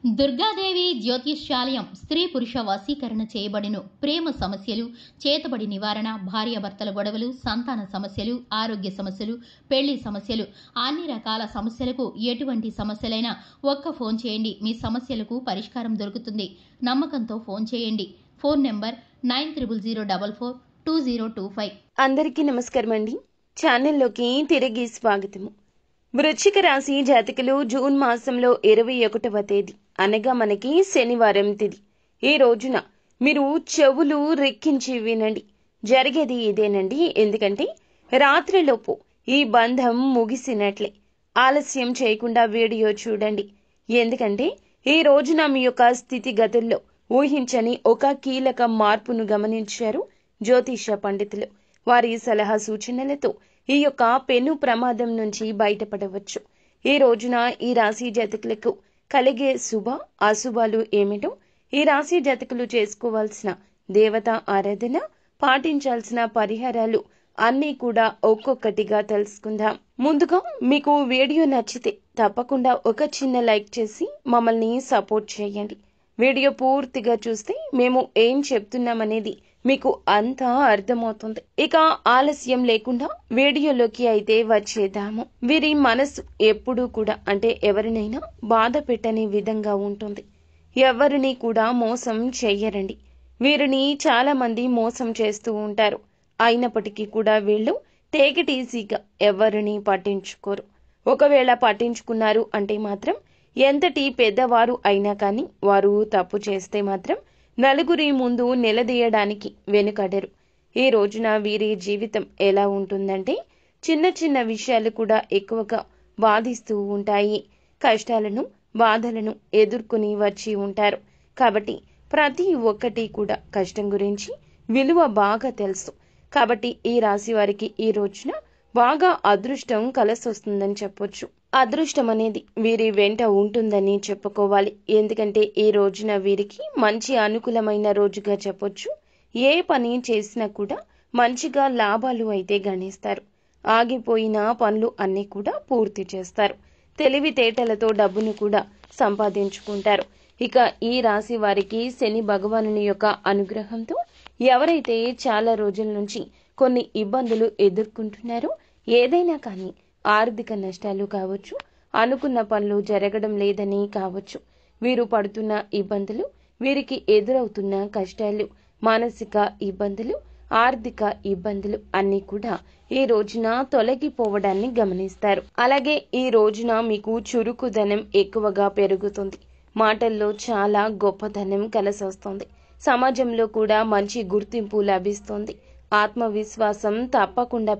దుర్గాదేవి జ్యోతిష్యాలయం స్త్రీ పురుష వశీకరణ చేయబడిను. ప్రేమ సమస్యలు, చేతబడి నివారణ, భార్యాభర్తల గొడవలు, సంతాన సమస్యలు, ఆరోగ్య సమస్యలు, పెళ్లి సమస్యలు, అన్ని రకాల సమస్యలకు ఎటువంటి సమస్యలైనా ఒక్క ఫోన్ చేయండి, మీ సమస్యలకు పరిష్కారం దొరుకుతుంది. నమ్మకంతో ఫోన్ చేయండి. Phone number 9000442025. అందరికీ నమస్కారం అండి. ఛానల్లోకి తిరిగి స్వాగతము. వృశ్చిక రాశి జాతకులు జూన్ మాసంలో 21వ తేదీ అనగా మనకి శనివారం తిథి. ఈ రోజున మీరు చెవులు రెక్కించి వినండి. జరిగేది ఇదేనండి. ఎందుకంటే రాత్రిలోపు ఈ బంధం ముగిసినట్లే. ఆలస్యం చేయకుండా వీడియో చూడండి. ఎందుకంటే ఈ రోజున మీ యొక్క స్థితిగతుల్లో ఊహించని ఒక కీలక మార్పును గమనించారు జ్యోతిష పండితులు. వారి సలహా సూచనలతో ఈ యొక్క పెను ప్రమాదం నుంచి బయటపడవచ్చు. ఈ రోజున ఈ రాశి జాతకులకు కలిగే శుభ అశుభాలు ఏమిటో, ఈ రాశి జాతకులు చేసుకోవాల్సిన దేవతా ఆరాధన, పాటించాల్సిన పరిహారాలు అన్నీ కూడా ఒక్కొక్కటిగా తెలుసుకుందాం. ముందుగా మీకు వీడియో నచ్చితే తప్పకుండా ఒక చిన్న లైక్ చేసి మమ్మల్ని సపోర్ట్ చేయండి. వీడియో పూర్తిగా చూస్తే మేము ఏం చెప్తున్నామనేది మీకు అంతా అర్థమవుతుంది. ఇక ఆలస్యం లేకుండా వీడియోలోకి అయితే వచ్చేద్దాము. వీరి మనసు ఎప్పుడూ కూడా అంటే ఎవరినైనా బాధ పెట్టని విధంగా ఉంటుంది. ఎవరిని కూడా మోసం చెయ్యరండి. వీరిని చాలా మంది మోసం చేస్తూ ఉంటారు. అయినప్పటికీ కూడా వీళ్ళు టేక్ ఇట్ ఈజీగా ఎవరిని పట్టించుకోరు. ఒకవేళ పట్టించుకున్నారు అంటే మాత్రం ఎంతటి పెద్దవారు అయినా కానీ వారు తప్పు చేస్తే మాత్రం నలుగురి ముందు నిలదీయడానికి వెనుకడరు. ఈ రోజున వీరి జీవితం ఎలా ఉంటుందంటే చిన్న చిన్న విషయాలు కూడా ఎక్కువగా బాధిస్తూ ఉంటాయి. కష్టాలను, బాధలను ఎదుర్కొని వచ్చి ఉంటారు. కాబట్టి ప్రతి ఒక్కటి కూడా కష్టం గురించి విలువ బాగా తెలుసు. కాబట్టి ఈ రాశి వారికి ఈ రోజున బాగా అదృష్టం కలిసొస్తుందని చెప్పొచ్చు. అదృష్టం అనేది వీరి వెంట ఉంటుందని చెప్పుకోవాలి. ఎందుకంటే ఈ రోజున వీరికి మంచి అనుకూలమైన రోజుగా చెప్పొచ్చు. ఏ పని చేసినా కూడా మంచిగా లాభాలు అయితే గణిస్తారు. ఆగిపోయిన పనులు అన్ని కూడా పూర్తి చేస్తారు. తెలివితేటలతో డబ్బును కూడా సంపాదించుకుంటారు. ఇక ఈ రాశి వారికి శని భగవానుని యొక్క అనుగ్రహంతో ఎవరైతే చాలా రోజుల నుంచి కొన్ని ఇబ్బందులు ఎదుర్కొంటున్నారో, ఏదైనా కానీ ఆర్థిక నష్టాలు కావచ్చు, అనుకున్న పనులు జరగడం లేదని కావచ్చు, వీరు పడుతున్న ఇబ్బందులు, వీరికి ఎదురవుతున్న కష్టాలు, మానసిక ఇబ్బందులు, ఆర్థిక ఇబ్బందులు అన్నీ కూడా ఈ రోజున తొలగిపోవడాన్ని గమనిస్తారు. అలాగే ఈ రోజున మీకు చురుకుదనం ఎక్కువగా పెరుగుతుంది. మాటల్లో చాలా గొప్పదనం కలిసొస్తుంది. సమాజంలో కూడా మంచి గుర్తింపు లభిస్తుంది. ఆత్మవిశ్వాసం తప్పకుండా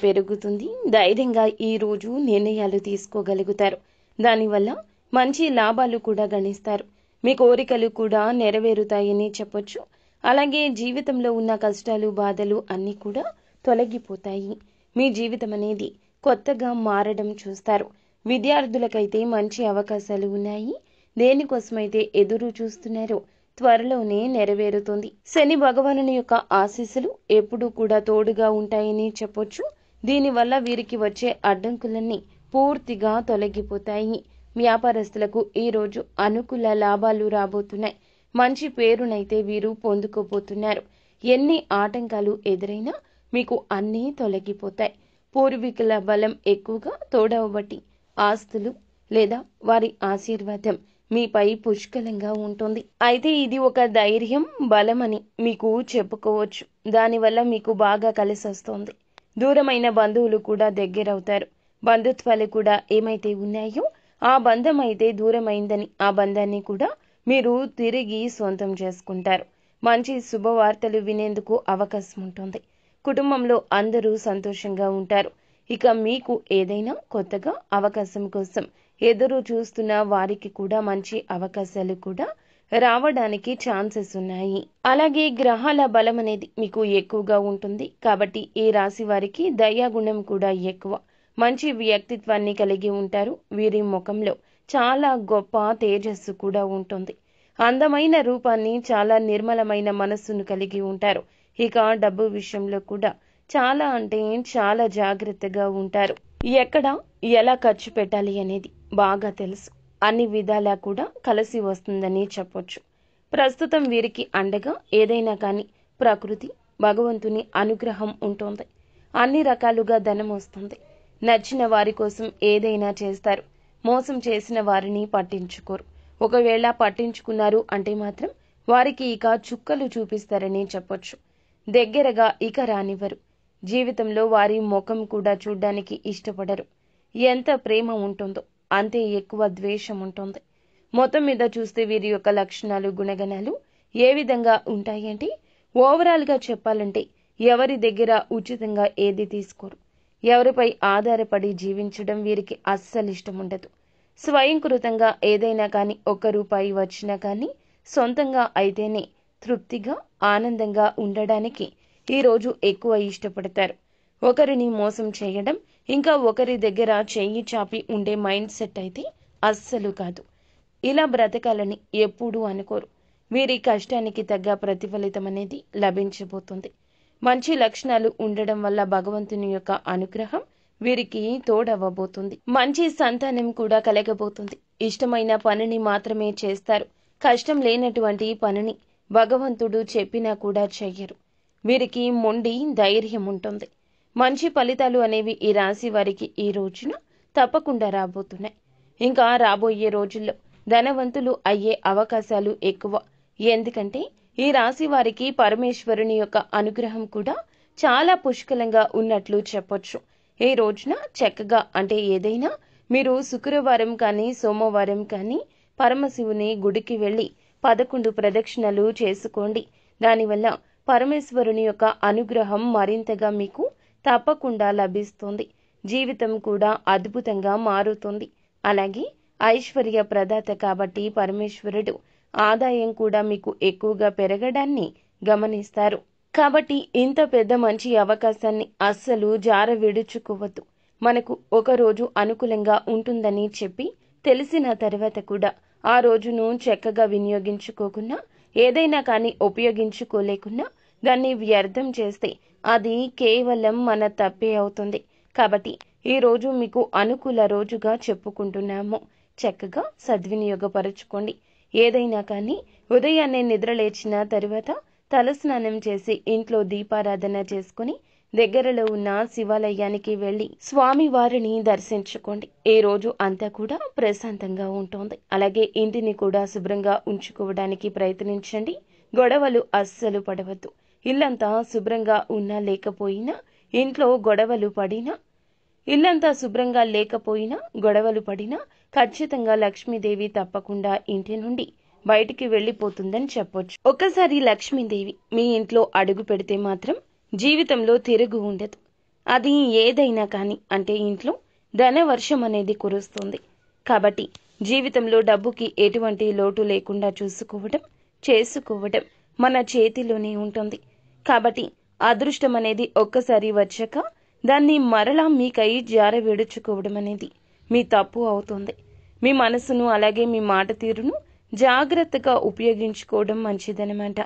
పెరుగుతుంది. ధైర్యంగా ఈ రోజు నిర్ణయాలు తీసుకోగలుగుతారు. దానివల్ల మంచి లాభాలు కూడా గణిస్తారు. మీ కోరికలు కూడా నెరవేరుతాయని చెప్పొచ్చు. అలాగే జీవితంలో ఉన్న కష్టాలు, బాధలు అన్నీ కూడా తొలగిపోతాయి. మీ జీవితం అనేది కొత్తగా మారడం చూస్తారు. విద్యార్థులకైతే మంచి అవకాశాలు ఉన్నాయి. దేనికోసమైతే ఎదురు చూస్తున్నారో త్వరలోనే నెరవేరుతుంది. శని భగవానుని యొక్క ఆశీస్సులు ఎప్పుడూ కూడా తోడుగా ఉంటాయని చెప్పొచ్చు. దీనివల్ల వీరికి వచ్చే అడ్డంకులన్నీ పూర్తిగా తొలగిపోతాయి. వ్యాపారస్తులకు ఈ రోజు అనుకూల లాభాలు రాబోతున్నాయి. మంచి పేరునైతే వీరు పొందుకోబోతున్నారు. ఎన్ని ఆటంకాలు ఎదురైనా మీకు అన్నీ తొలగిపోతాయి. పూర్వీకుల బలం ఎక్కువగా తోడవబట్టి ఆస్తులు లేదా వారి ఆశీర్వాదం మీపై పుష్కలంగా ఉంటుంది. అయితే ఇది ఒక ధైర్యం, బలమని మీకు చెప్పుకోవచ్చు. దానివల్ల మీకు బాగా కలిసొస్తుంది. దూరమైన బంధువులు కూడా దగ్గరవుతారు. బంధుత్వాలు కూడా ఏమైతే ఉన్నాయో ఆ బంధం అయితే దూరమైందని ఆ బంధాన్ని కూడా మీరు తిరిగి సొంతం చేసుకుంటారు. మంచి శుభవార్తలు వినేందుకు అవకాశం ఉంటుంది. కుటుంబంలో అందరూ సంతోషంగా ఉంటారు. ఇక మీకు ఏదైనా కొత్తగా అవకాశం కోసం ఎదురు చూస్తున్న వారికి కూడా మంచి అవకాశాలు కూడా రావడానికి ఛాన్సెస్ ఉన్నాయి. అలాగే గ్రహాల బలం అనేది మీకు ఎక్కువగా ఉంటుంది. కాబట్టి ఈ రాశి వారికి దయాగుణం కూడా ఎక్కువ. మంచి వ్యక్తిత్వాన్ని కలిగి ఉంటారు. వీరి ముఖంలో చాలా గొప్ప తేజస్సు కూడా ఉంటుంది. అందమైన రూపాన్ని, చాలా నిర్మలమైన మనస్సును కలిగి ఉంటారు. ఇక డబ్బు విషయంలో కూడా చాలా అంటే చాలా జాగ్రత్తగా ఉంటారు. ఎక్కడ ఎలా ఖర్చు పెట్టాలి అనేది బాగా తెలుసు. అన్ని విధాలా కూడా కలిసి వస్తుందని చెప్పొచ్చు. ప్రస్తుతం వీరికి అండగా ఏదైనా కానీ ప్రకృతి, భగవంతుని అనుగ్రహం ఉంటుంది. అన్ని రకాలుగా ధనం వస్తుంది. నచ్చిన వారి కోసం ఏదైనా చేస్తారు. మోసం చేసిన వారిని పట్టించుకోరు. ఒకవేళ పట్టించుకున్నారు అంటే మాత్రం వారికి ఇక చుక్కలు చూపిస్తారని చెప్పొచ్చు. దగ్గరగా ఇక రానివ్వరు. జీవితంలో వారి ముఖం కూడా చూడ్డానికి ఇష్టపడరు. ఎంత ప్రేమ ఉంటుందో అంతే ఎక్కువ ద్వేషం ఉంటుంది. మొత్తం మీద చూస్తే వీరి యొక్క లక్షణాలు, గుణగణాలు ఏ విధంగా ఉంటాయంటే ఓవరాల్ గా చెప్పాలంటే ఎవరి దగ్గర ఉచితంగా ఏది తీసుకోరు. ఎవరిపై ఆధారపడి జీవించడం వీరికి అస్సలు ఇష్టం ఉండదు. స్వయంకృతంగా ఏదైనా కానీ ₹1 వచ్చినా కానీ సొంతంగా అయితేనే తృప్తిగా, ఆనందంగా ఉండడానికి ఈరోజు ఎక్కువ ఇష్టపడతారు. ఒకరిని మోసం చేయడం, ఇంకా ఒకరి దగ్గర చెయ్యి చాపి ఉండే మైండ్ సెట్ అయితే అస్సలు కాదు. ఇలా బ్రతకాలని ఎప్పుడూ అనుకోరు. వీరి కష్టానికి తగ్గ ప్రతిఫలితం అనేది లభించబోతుంది. మంచి లక్షణాలు ఉండడం వల్ల భగవంతుని యొక్క అనుగ్రహం వీరికి తోడవ్వబోతుంది. మంచి సంతానం కూడా కలగబోతుంది. ఇష్టమైన పనిని మాత్రమే చేస్తారు. కష్టం లేనటువంటి పనిని భగవంతుడు చెప్పినా కూడా చెయ్యరు. వీరికి మొండి ధైర్యం ఉంటుంది. మంచి ఫలితాలు అనేవి ఈ రాశి వారికి ఈ రోజున తప్పకుండా రాబోతున్నాయి. ఇంకా రాబోయే రోజుల్లో ధనవంతులు అయ్యే అవకాశాలు ఎక్కువ. ఎందుకంటే ఈ రాశి వారికి పరమేశ్వరుని యొక్క అనుగ్రహం కూడా చాలా పుష్కలంగా ఉన్నట్లు చెప్పొచ్చు. ఈ రోజున చక్కగా అంటే ఏదైనా మీరు శుక్రవారం కానీ సోమవారం కానీ పరమశివుని గుడికి వెళ్లి 11 ప్రదక్షిణలు చేసుకోండి. దానివల్ల పరమేశ్వరుని యొక్క అనుగ్రహం మరింతగా మీకు తప్పకుండా లభిస్తుంది. జీవితం కూడా అద్భుతంగా మారుతుంది. అలాగే ఐశ్వర్య ప్రదాత కాబట్టి పరమేశ్వరుడు ఆదాయం కూడా మీకు ఎక్కువగా పెరగడాన్ని గమనిస్తారు. కాబట్టి ఇంత పెద్ద మంచి అవకాశాన్ని అస్సలు జార విడుచుకోవద్దు. మనకు ఒక రోజు అనుకూలంగా ఉంటుందని చెప్పి తెలిసిన తర్వాత కూడా ఆ రోజును చక్కగా వినియోగించుకోకుండా, ఏదైనా కానీ ఉపయోగించుకోలేకున్నా దాన్ని వ్యర్థం చేస్తే అది కేవలం మన తప్పే అవుతుంది. కాబట్టి ఈ రోజు మీకు అనుకూల రోజుగా చెప్పుకుంటున్నాము. చక్కగా సద్వినియోగపరచుకోండి. ఏదైనా కానీ ఉదయాన్నే నిద్రలేచిన తరువాత తలస్నానం చేసి ఇంట్లో దీపారాధన చేసుకుని దగ్గరలో ఉన్న శివాలయానికి వెళ్లి స్వామివారిని దర్శించుకోండి. ఈ రోజు అంతా కూడా ప్రశాంతంగా ఉంటుంది. అలాగే ఇంటిని కూడా శుభ్రంగా ఉంచుకోవడానికి ప్రయత్నించండి. గొడవలు అస్సలు పడవద్దు. ఇల్లంతా శుభ్రంగా ఉన్నా లేకపోయినా ఇంట్లో గొడవలు పడినా, ఇల్లంతా శుభ్రంగా లేకపోయినా గొడవలు పడినా ఖచ్చితంగా లక్ష్మీదేవి తప్పకుండా ఇంటి నుండి బయటికి వెళ్లిపోతుందని చెప్పొచ్చు. ఒక్కసారి లక్ష్మీదేవి మీ ఇంట్లో అడుగు పెడితే మాత్రం జీవితంలో తిరుగు ఉండదు. అది ఏదైనా కానీ అంటే ఇంట్లో ధనవర్షం అనేది కురుస్తుంది. కాబట్టి జీవితంలో డబ్బుకి ఎటువంటి లోటు లేకుండా చేసుకోవడం మన చేతిలోనే ఉంటుంది. కాబట్టి అదృష్టం అనేది ఒక్కసారి వచ్చాక దాన్ని మరలా మీకై జారవిడుచుకోవడం అనేది మీ తప్పు అవుతుంది. మీ మనసును అలాగే మీ మాట తీరును జాగ్రత్తగా ఉపయోగించుకోవడం మంచిదనమాట.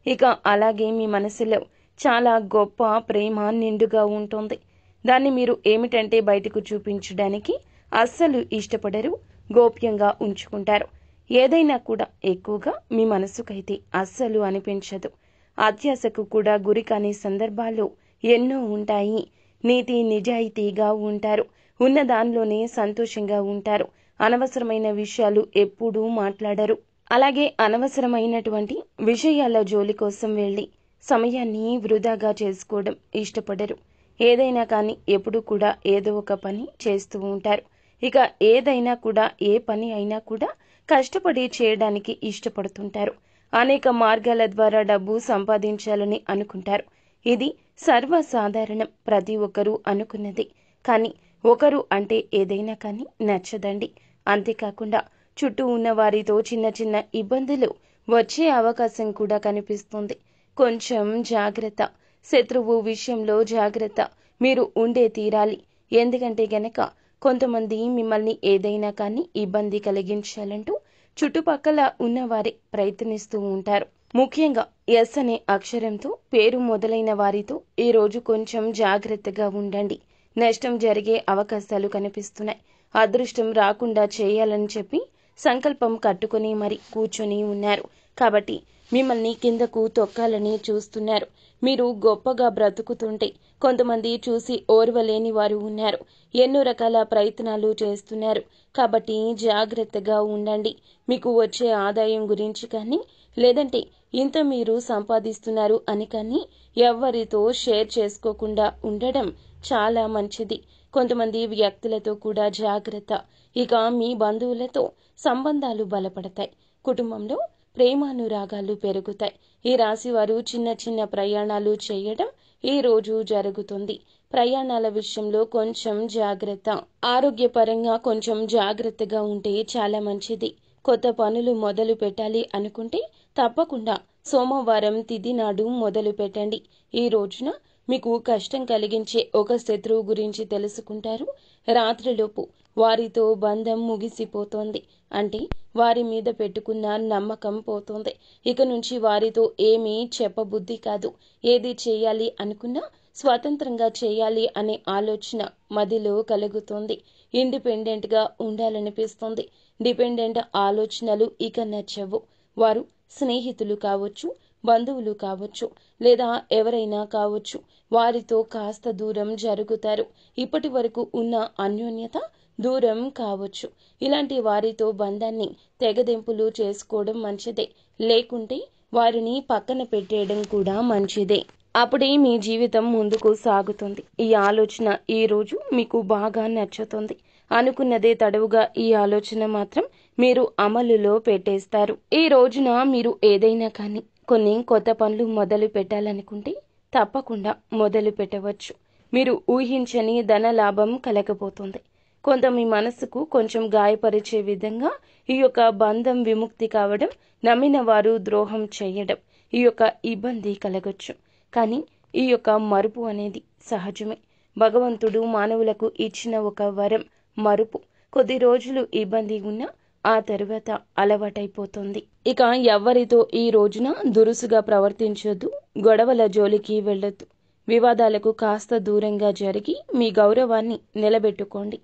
ఇక అలాగే మీ మనసులో చాలా గొప్ప ప్రేమ నిండుగా ఉంటుంది. దాన్ని మీరు ఏమిటంటే బయటకు చూపించడానికి అస్సలు ఇష్టపడరు, గోప్యంగా ఉంచుకుంటారు. ఏదైనా కూడా ఎక్కువగా మీ మనసుకైతే అస్సలు అనిపించదు. అత్యాశకు కూడా గురి కాని సందర్భాలు ఎన్నో ఉంటాయి. నీతి నిజాయితీగా ఉంటారు. ఉన్న దానిలోనే సంతోషంగా ఉంటారు. అనవసరమైన విషయాలు ఎప్పుడూ మాట్లాడరు. అలాగే అనవసరమైనటువంటి విషయాల జోలి కోసం వెళ్లి సమయాన్ని వృధాగా చేసుకోవడం ఇష్టపడరు. ఏదైనా కానీ ఎప్పుడు కూడా ఏదో ఒక పని చేస్తూ ఉంటారు. ఇక ఏదైనా కూడా ఏ పని అయినా కూడా కష్టపడి చేయడానికి ఇష్టపడుతుంటారు. అనేక మార్గాల ద్వారా డబ్బు సంపాదించాలని అనుకుంటారు. ఇది సర్వసాధారణం, ప్రతి ఒక్కరూ అనుకున్నది. కానీ ఒకరు అంటే ఏదైనా కానీ నచ్చదండి. అంతేకాకుండా చుట్టూ ఉన్న వారితో చిన్న చిన్న ఇబ్బందులు వచ్చే అవకాశం కూడా కనిపిస్తుంది. కొంచెం జాగ్రత్త. శత్రువు విషయంలో జాగ్రత్త. మీరు ఉండే తీరాలి. ఎందుకంటే గనక కొంతమంది మిమ్మల్ని ఏదైనా కానీ ఇబ్బంది కలిగించాలంటూ చుట్టుపక్కల ఉన్నవారే ప్రయత్నిస్తూ ఉంటారు. ముఖ్యంగా ఎస్ అనే అక్షరంతో పేరు మొదలైన వారితో ఈ రోజు కొంచెం జాగ్రత్తగా ఉండండి. నష్టం జరిగే అవకాశాలు కనిపిస్తున్నాయి. అదృష్టం రాకుండా చేయాలని చెప్పి సంకల్పం కట్టుకుని మరి కూర్చొని ఉన్నారు. కాబట్టి మిమ్మల్ని కిందకు తొక్కాలని చూస్తున్నారు. మీరు గొప్పగా బ్రతుకుతుంటే కొంతమంది చూసి ఓర్వలేని వారు ఉన్నారు. ఎన్నో రకాల ప్రయత్నాలు చేస్తున్నారు. కాబట్టి జాగ్రత్తగా ఉండండి. మీకు వచ్చే ఆదాయం గురించి కానీ, లేదంటే ఇంత మీరు సంపాదిస్తున్నారు అని కానీ ఎవ్వరితో షేర్ చేసుకోకుండా ఉండడం చాలా మంచిది. కొంతమంది వ్యక్తులతో కూడా జాగ్రత్త. ఇక మీ బంధువులతో సంబంధాలు బలపడతాయి. కుటుంబంలో ప్రేమానురాగాలు పెరుగుతాయి. ఈ రాశి వారు చిన్న చిన్న ప్రయాణాలు చేయడం ఈ రోజు జరుగుతుంది. ప్రయాణాల విషయంలో కొంచెం జాగ్రత్త. ఆరోగ్యపరంగా కొంచెం జాగ్రత్తగా ఉంటే చాలా మంచిది. కొత్త పనులు మొదలు పెట్టాలి అనుకుంటే తప్పకుండా సోమవారం తిథి నాడు మొదలు పెట్టండి. ఈ రోజున మీకు కష్టం కలిగించే ఒక శత్రువు గురించి తెలుసుకుంటారు. రాత్రిలోపు వారితో బంధం ముగిసిపోతోంది. అంటే వారి మీద పెట్టుకున్న నమ్మకం పోతోంది. ఇక నుంచి వారితో ఏమీ చెప్పబుద్ధి కాదు. ఏది చేయాలి అనుకున్నా స్వతంత్రంగా చేయాలి అనే ఆలోచన మదిలో కలుగుతోంది. ఇండిపెండెంట్గా ఉండాలనిపిస్తుంది. డిపెండెంట్ ఆలోచనలు ఇక నచ్చవు. వారు స్నేహితులు కావచ్చు, బంధువులు కావచ్చు, లేదా ఎవరైనా కావచ్చు. వారితో కాస్త దూరం జరుగుతారు. ఇప్పటి వరకు ఉన్న అన్యోన్యత దూరం కావచ్చు. ఇలాంటి వారితో బంధాన్ని తెగదెంపులు చేసుకోవడం మంచిదే. లేకుంటే వారిని పక్కన పెట్టేయడం కూడా మంచిదే. అప్పుడే మీ జీవితం ముందుకు సాగుతుంది. ఈ ఆలోచన ఈ రోజు మీకు బాగా నచ్చుతుంది. అనుకున్నదే తడవుగా ఈ ఆలోచన మాత్రం మీరు అమలులో పెట్టేస్తారు. ఈ రోజున మీరు ఏదైనా కానీ కొన్ని కొత్త పనులు మొదలు పెట్టాలనుకుంటే తప్పకుండా మొదలు పెట్టవచ్చు. మీరు ఊహించని ధన లాభం కలగబోతుంది. కొంత మీ మనసుకు కొంచెం గాయపరిచే విధంగా ఈ యొక్క బంధం విముక్తి కావడం, నమ్మిన వారు ద్రోహం చేయడం, ఈ యొక్క ఇబ్బంది కలగొచ్చు. కానీ ఈ యొక్క మరుపు అనేది సహజమే. భగవంతుడు మానవులకు ఇచ్చిన ఒక వరం మరుపు. కొద్ది రోజులు ఇబ్బంది ఉన్నా ఆ తరువాత అలవాటైపోతుంది. ఇక ఎవ్వరితో ఈ రోజున దురుసుగా ప్రవర్తించొద్దు. గొడవల జోలికి వెళ్ళొద్దు. వివాదాలకు కాస్త దూరంగా జరిగి మీ గౌరవాన్ని నిలబెట్టుకోండి.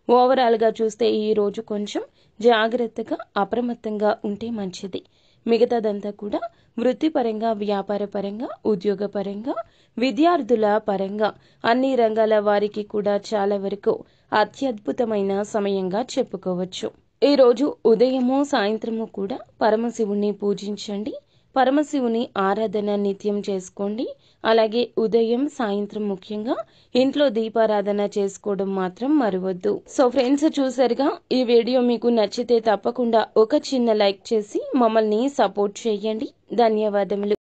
ఓవరాల్గా చూస్తే ఈ రోజు కొంచెం జాగ్రత్తగా అప్రమత్తంగా ఉంటే మంచిది. మిగతాదంతా కూడా వృత్తిపరంగా, వ్యాపారపరంగా, ఉద్యోగపరంగా, విద్యార్థుల పరంగా అన్ని రంగాల వారికి కూడా చాలా వరకు అత్యద్భుతమైన సమయంగా చెప్పుకోవచ్చు. ఈ రోజు ఉదయము సాయంత్రము కూడా పరమశివుణ్ణి పూజించండి. పరమశివుని ఆరాధన నిత్యం చేసుకోండి. అలాగే ఉదయం సాయంత్రం ముఖ్యంగా ఇంట్లో దీపారాధన చేసుకోవడం మాత్రం మరవద్దు. సో ఫ్రెండ్స్, చూసారుగా, ఈ వీడియో మీకు నచ్చితే తప్పకుండా ఒక చిన్న లైక్ చేసి మమ్మల్ని సపోర్ట్ చేయండి. ధన్యవాదములు.